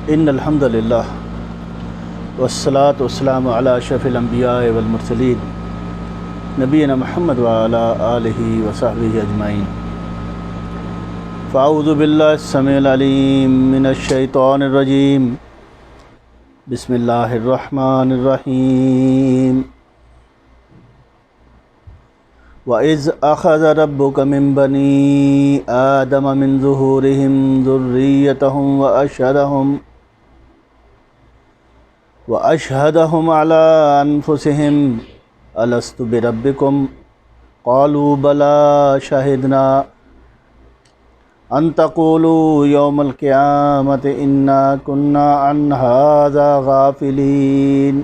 ان الحمد للہ والصلاۃ والسلام علی اشرف الانبیاء والمرسلین نبینا محمد وعلی آلہ وصحبہ اجمعین۔ فاعوذ باللہ السمیع العلیم من الشیطان الرجیم، بسم اللہ الرحمن الرحیم۔ وَإِذْ أَخَذَ رَبُّكَ مِنْ بَنِي آدَمَ مِنْ ظُهُورِهِمْ ذُرِّيَّتَهُمْ وَأَشْهَدَهُمْ عَلَىٰ أَنفُسِهِمْ أَلَسْتُ بِرَبِّكُمْ قَالُوا بَلَىٰ شَهِدْنَا أَن تَقُولُوا يَوْمَ الْقِيَامَةِ إِنَّا كُنَّا عَنْ هَٰذَا غَافِلِينَ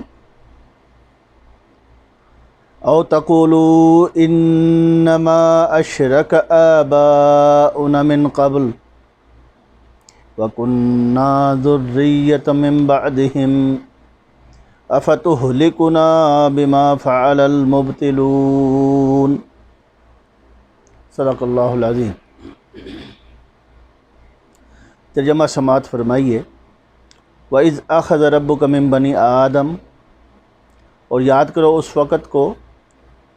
أَوْ تَقُولُوا إِنَّمَا أَشْرَكَ آبَاؤُنَا مِنْ قَبْلُ وَكُنَّا ذُرِّيَّةً مِّن بَعْدِهِمْ أَفَتُهْلِكُنَا بِمَا فَعَلَ الْمُبْطِلُونَ۔ صدق اللہ العظیم۔ ترجمہ سماعت فرمائیے۔ وَإِذْ أَخَذَ رَبُّكَ مِن بَنِي آدَم، اور یاد کرو اس وقت کو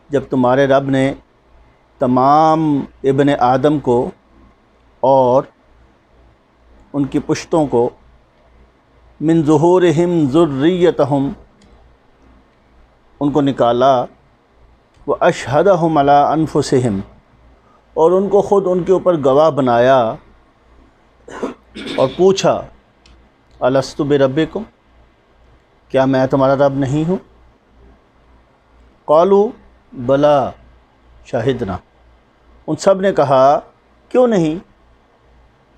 جب تمہارے رب نے تمام ابن آدم کو اور ان کی پشتوں کو من ظہورہم ذریتہم ان کو نکالا، واشہدہم علی انفسہم اور ان کو خود ان کے اوپر گواہ بنایا اور پوچھا الست بربکم، کیا میں تمہارا رب نہیں ہوں؟ قالوا بلا شاہدنا، ان سب نے کہا کیوں نہیں،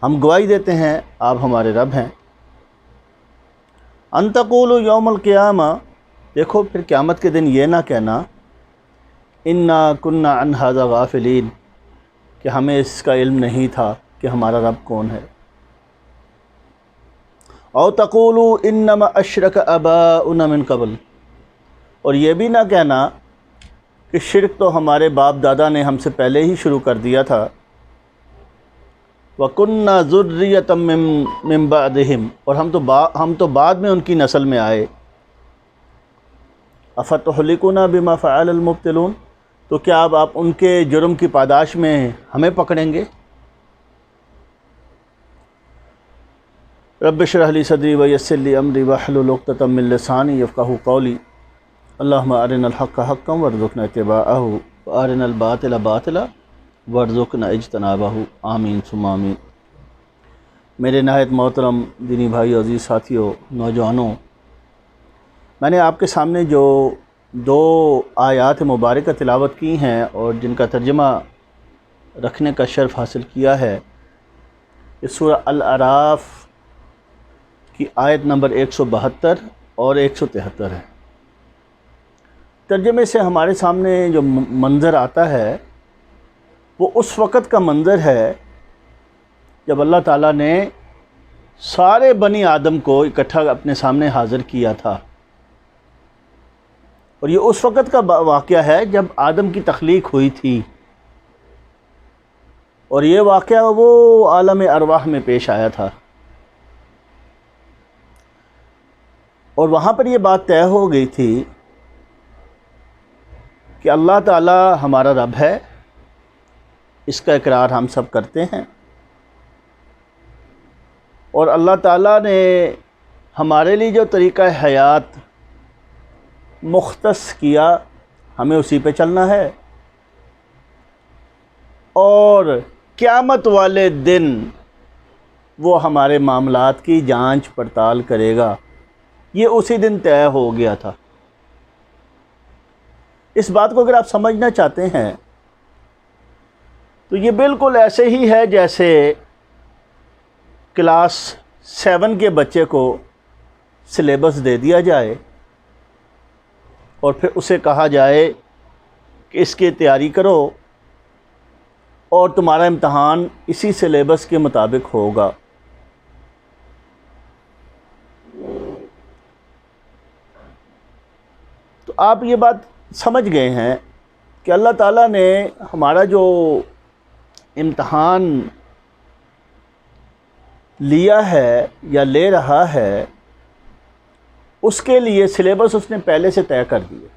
ہم گواہی دیتے ہیں آپ ہمارے رب ہیں۔ ان تقولوا یوم القیامہ، دیکھو پھر قیامت کے دن یہ نہ کہنا انا کنا عن ھذا غافلین، کہ ہمیں اس کا علم نہیں تھا کہ ہمارا رب کون ہے۔ او تقولوا انما اشرک آباؤنا من قبل، اور یہ بھی نہ کہنا کہ شرک تو ہمارے باپ دادا نے ہم سے پہلے ہی شروع کر دیا تھا۔ وَكُنَّا ذُرِّيَّةً مِّن بَعْدِهِمْ، اور ہم تو بعد میں ان کی نسل میں آئے۔ أَفَتُهْلِكُنَا بِمَا فَعَلَ الْمُبْطِلُونَ، تو کیا اب آپ ان کے جرم کی پاداش میں ہمیں پکڑیں گے؟ رب اشرح لي صدری ويسر لي امری واحلل عقدۃ من لسانی یفقہوا قولی، اللہم ارنا الحق حقا وارزقنا اتباعہ وارنا الباطل باطلا وارزقنا اجتنابہ، آمین ثم آمین۔ میرے نہایت محترم دینی بھائی، عزیز ساتھیوں، نوجوانوں، میں نے آپ کے سامنے جو دو آیات مبارکہ تلاوت کی ہیں اور جن کا ترجمہ رکھنے کا شرف حاصل کیا ہے، یہ سورہ الاعراف کی آیت نمبر 172 اور 173 ہے۔ ترجمے سے ہمارے سامنے جو منظر آتا ہے وہ اس وقت کا منظر ہے جب اللہ تعالیٰ نے سارے بنی آدم کو اکٹھا اپنے سامنے حاضر کیا تھا، اور یہ اس وقت کا واقعہ ہے جب آدم کی تخلیق ہوئی تھی، اور یہ واقعہ وہ عالم ارواح میں پیش آیا تھا، اور وہاں پر یہ بات طے ہو گئی تھی کہ اللہ تعالیٰ ہمارا رب ہے، اس کا اقرار ہم سب کرتے ہیں، اور اللہ تعالیٰ نے ہمارے لیے جو طریقہ حیات مختص کیا ہمیں اسی پہ چلنا ہے، اور قیامت والے دن وہ ہمارے معاملات کی جانچ پڑتال کرے گا، یہ اسی دن طے ہو گیا تھا۔ اس بات کو اگر آپ سمجھنا چاہتے ہیں تو یہ بالکل ایسے ہی ہے جیسے کلاس 7 کے بچے کو سلیبس دے دیا جائے اور پھر اسے کہا جائے کہ اس کی تیاری کرو اور تمہارا امتحان اسی سلیبس کے مطابق ہوگا۔ تو آپ یہ بات سمجھ گئے ہیں کہ اللہ تعالیٰ نے ہمارا جو امتحان لیا ہے یا لے رہا ہے اس کے لیے سلیبس اس نے پہلے سے طے کر دیا.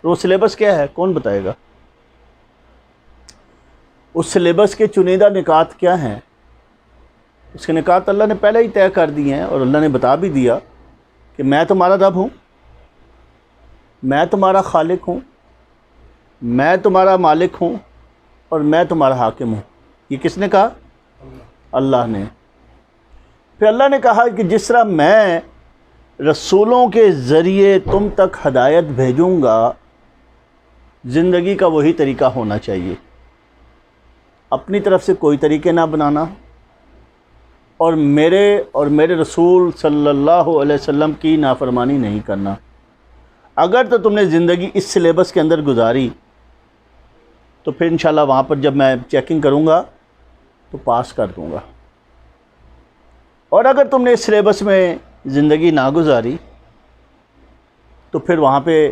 وہ سلیبس کیا ہے کون بتائے گا؟ اس سلیبس کے چنیدہ نکات کیا ہیں؟ اس کے نکات اللہ نے پہلے ہی طے کر دیے ہیں، اور اللہ نے بتا بھی دیا کہ میں تمہارا رب ہوں، میں تمہارا خالق ہوں، میں تمہارا مالک ہوں، اور میں تمہارا حاکم ہوں. یہ کس نے کہا؟ اللہ نے. پھر اللہ نے کہا کہ جس طرح میں رسولوں کے ذریعے تم تک ہدایت بھیجوں گا، زندگی کا وہی طریقہ ہونا چاہیے. اپنی طرف سے کوئی طریقے نہ بنانا، اور میرے رسول صلی اللہ علیہ وسلم کی نافرمانی نہیں کرنا. اگر تو تم نے زندگی اس سلیبس کے اندر گزاری تو پھر انشاءاللہ وہاں پر جب میں چیکنگ کروں گا تو پاس کر دوں گا. اور اگر تم نے اس سلیبس میں زندگی نہ گزاری تو پھر وہاں پہ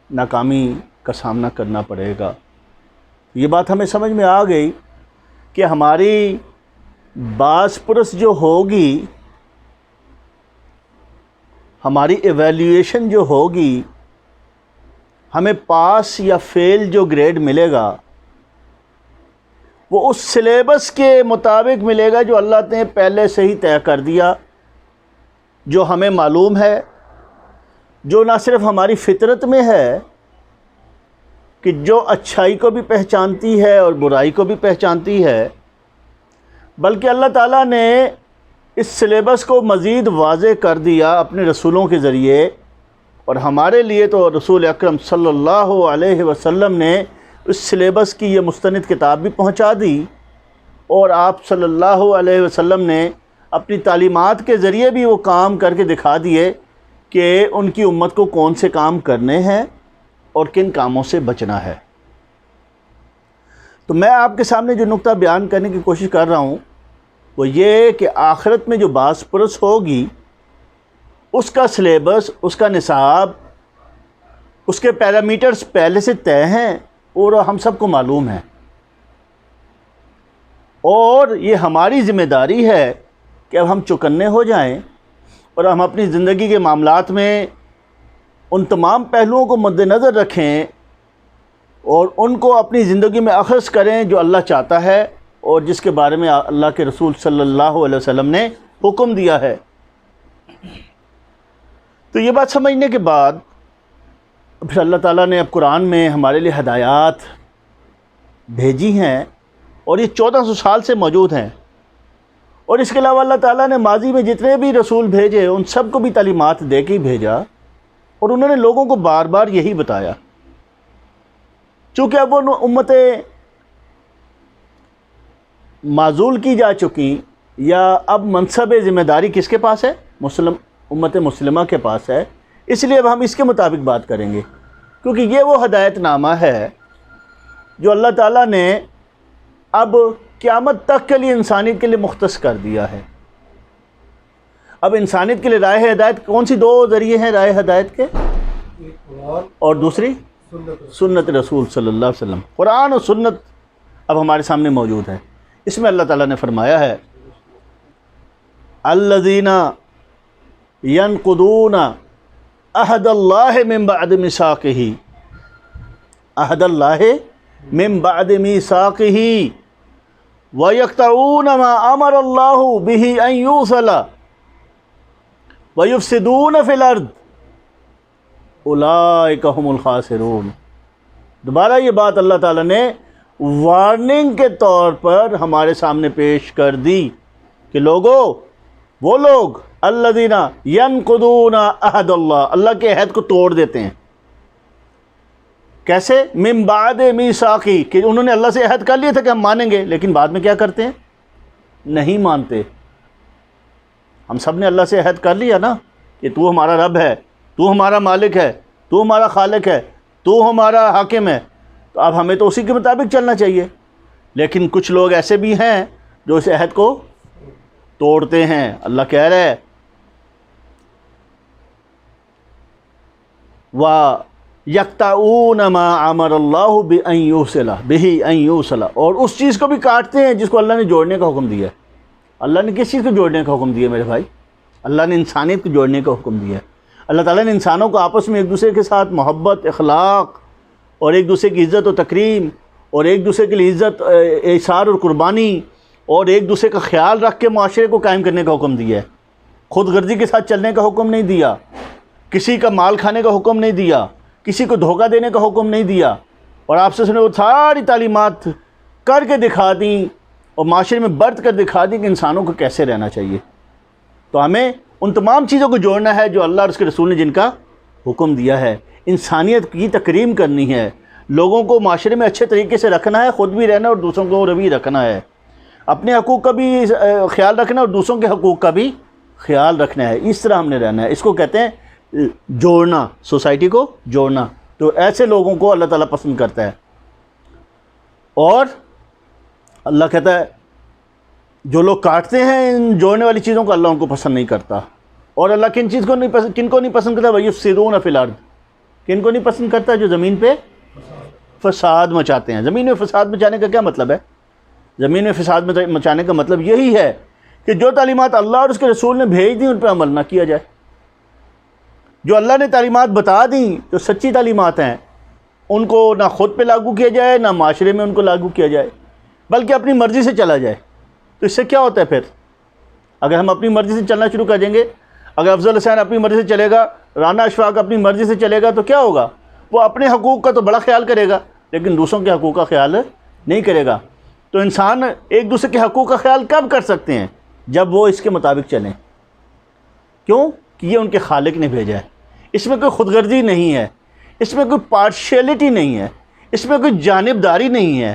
ناکامی کا سامنا کرنا پڑے گا. یہ بات ہمیں سمجھ میں آ گئی کہ ہماری باس پرس جو ہوگی، ہماری ایویلیویشن جو ہوگی، ہمیں پاس یا فیل جو گریڈ ملے گا وہ اس سلیبس کے مطابق ملے گا جو اللہ نے پہلے سے ہی طے کر دیا، جو ہمیں معلوم ہے، جو نہ صرف ہماری فطرت میں ہے کہ جو اچھائی کو بھی پہچانتی ہے اور برائی کو بھی پہچانتی ہے، بلکہ اللہ تعالیٰ نے اس سلیبس کو مزید واضح کر دیا اپنے رسولوں کے ذریعے. اور ہمارے لیے تو رسول اکرم صلی اللہ علیہ وسلم نے اس سلیبس کی یہ مستند کتاب بھی پہنچا دی، اور آپ صلی اللہ علیہ وسلم نے اپنی تعلیمات کے ذریعے بھی وہ کام کر کے دکھا دیے کہ ان کی امت کو کون سے کام کرنے ہیں اور کن کاموں سے بچنا ہے. تو میں آپ کے سامنے جو نقطہ بیان کرنے کی کوشش کر رہا ہوں وہ یہ کہ آخرت میں جو باس پرس ہوگی اس کا سلیبس، اس کا نصاب، اس کے پیرامیٹرز پہلے سے طے ہیں اور ہم سب کو معلوم ہے. اور یہ ہماری ذمہ داری ہے کہ اب ہم چوکنے ہو جائیں اور ہم اپنی زندگی کے معاملات میں ان تمام پہلوؤں کو مد نظر رکھیں اور ان کو اپنی زندگی میں اخذ کریں جو اللہ چاہتا ہے اور جس کے بارے میں اللہ کے رسول صلی اللہ علیہ وسلم نے حکم دیا ہے. تو یہ بات سمجھنے کے بعد پھر اللہ تعالیٰ نے اب قرآن میں ہمارے لیے ہدایات بھیجی ہیں، اور یہ 1400 سال سے موجود ہیں. اور اس کے علاوہ اللہ تعالیٰ نے ماضی میں جتنے بھی رسول بھیجے ان سب کو بھی تعلیمات دے کے ہی بھیجا، اور انہوں نے لوگوں کو بار بار یہی بتایا. چونکہ اب وہ امتیں معزول کی جا چکی، یا اب منصب ذمہ داری کس کے پاس ہے؟ امت مسلمہ کے پاس ہے. اس لیے اب ہم اس کے مطابق بات کریں گے، کیونکہ یہ وہ ہدایت نامہ ہے جو اللہ تعالیٰ نے اب قیامت تک کے لیے انسانیت کے لیے مختص کر دیا ہے. اب انسانیت کے لیے راہ ہدایت کون سی دو ذریعے ہیں راہ ہدایت کے؟ اور دوسری سنت رسول صلی اللہ علیہ وسلم. قرآن اور سنت اب ہمارے سامنے موجود ہے. اس میں اللہ تعالیٰ نے فرمایا ہے الذین ینقضون عہد اللہ من بعد میثاقہ، عہد اللہ من بعد میثاقہ وَيَقْطَعُونَ مَا أَمَرَ اللَّهُ بِهِ أَن يُوصَلَ وَيُفْسِدُونَ فِي الْأَرْضِ أُولَٰئِكَ هُمُ الْخَاسِرُونَ. دوبارہ یہ بات اللہ تعالیٰ نے وارننگ کے طور پر ہمارے سامنے پیش کر دی کہ لوگو، وہ لوگ الذین ینقضون عہد اللہ، اللہ کے عہد کو توڑ دیتے ہیں. کیسے؟ من بعد میثاقہ، کہ انہوں نے اللہ سے عہد کر لیا تھا کہ ہم مانیں گے، لیکن بعد میں کیا کرتے ہیں؟ نہیں مانتے. ہم سب نے اللہ سے عہد کر لیا نا کہ تو ہمارا رب ہے، تو ہمارا مالک ہے، تو ہمارا خالق ہے، تو ہمارا حاکم ہے، تو اب ہمیں تو اسی کے مطابق چلنا چاہیے. لیکن کچھ لوگ ایسے بھی ہیں جو اس عہد کو توڑتے ہیں. اللہ کہہ رہا ہے وَيَقْطَعُونَ مَا أَمَرَ اللَّهُ بِأَن يُوصَلَ بِهِ أَن يُوصَلَ، اور اس چیز کو بھی کاٹتے ہیں جس کو اللہ نے جوڑنے کا حکم دیا ہے. اللہ نے کس چیز کو جوڑنے کا حکم دیا میرے بھائی؟ اللہ نے انسانیت کو جوڑنے کا حکم دیا ہے۔ اللہ تعالیٰ نے انسانوں کو آپس میں ایک دوسرے کے ساتھ محبت، اخلاق اور ایک دوسرے کی عزت و تکریم اور ایک دوسرے کے لیے عزت، ایثار اور قربانی اور ایک دوسرے کا خیال رکھ کے معاشرے کو قائم کرنے کا حکم دیا ہے۔ خود غرضی کے ساتھ چلنے کا حکم نہیں دیا، کسی کا مال کھانے کا حکم نہیں دیا، کسی کو دھوکہ دینے کا حکم نہیں دیا، اور آپ سے وہ ساری تعلیمات کر کے دکھا دیں اور معاشرے میں برت کر دکھا دیں کہ انسانوں کو کیسے رہنا چاہیے۔ تو ہمیں ان تمام چیزوں کو جوڑنا ہے جو اللہ اور اس کے رسول نے جن کا حکم دیا ہے۔ انسانیت کی تکریم کرنی ہے، لوگوں کو معاشرے میں اچھے طریقے سے رکھنا ہے، خود بھی رہنا اور دوسروں کو بھی رکھنا ہے، اپنے حقوق کا بھی خیال رکھنا ہے اور دوسروں کے حقوق کا بھی خیال رکھنا ہے۔ اس طرح ہم نے رہنا ہے۔ اس کو کہتے ہیں جوڑنا، سوسائٹی کو جوڑنا۔ تو ایسے لوگوں کو اللہ تعالیٰ پسند کرتا ہے، اور اللہ کہتا ہے جو لوگ کاٹتے ہیں ان جوڑنے والی چیزوں کو، اللہ ان کو پسند نہیں کرتا۔ اور اللہ کن کو نہیں پسند کرتا؟ وَيُفْسِدُونَ فِي الْأَرْضِ، کن کو نہیں پسند کرتا؟ جو زمین پہ فساد مچاتے ہیں۔ زمین میں فساد مچانے کا کیا مطلب ہے؟ زمین میں فساد مچانے کا مطلب یہی ہے کہ جو تعلیمات اللہ اور اس کے رسول نے بھیج دیں ان پہ عمل نہ کیا جائے۔ جو اللہ نے تعلیمات بتا دیں جو سچی تعلیمات ہیں، ان کو نہ خود پہ لاگو کیا جائے نہ معاشرے میں ان کو لاگو کیا جائے، بلکہ اپنی مرضی سے چلا جائے۔ تو اس سے کیا ہوتا ہے پھر؟ اگر ہم اپنی مرضی سے چلنا شروع کر دیں گے، اگر افضل حسین اپنی مرضی سے چلے گا، رانا اشفاق اپنی مرضی سے چلے گا، تو کیا ہوگا؟ وہ اپنے حقوق کا تو بڑا خیال کرے گا لیکن دوسروں کے حقوق کا خیال نہیں کرے گا۔ تو انسان ایک دوسرے کے حقوق کا خیال کب کر سکتے ہیں؟ جب وہ اس کے مطابق چلیں۔ کیوں؟ کہ یہ ان کے خالق نے بھیجا ہے۔ اس میں کوئی خود غرضی نہیں ہے، اس میں کوئی پارشیلٹی نہیں ہے، اس میں کوئی جانبداری نہیں ہے،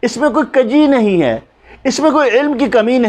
اس میں کوئی کجی نہیں ہے، اس میں کوئی علم کی کمی نہیں۔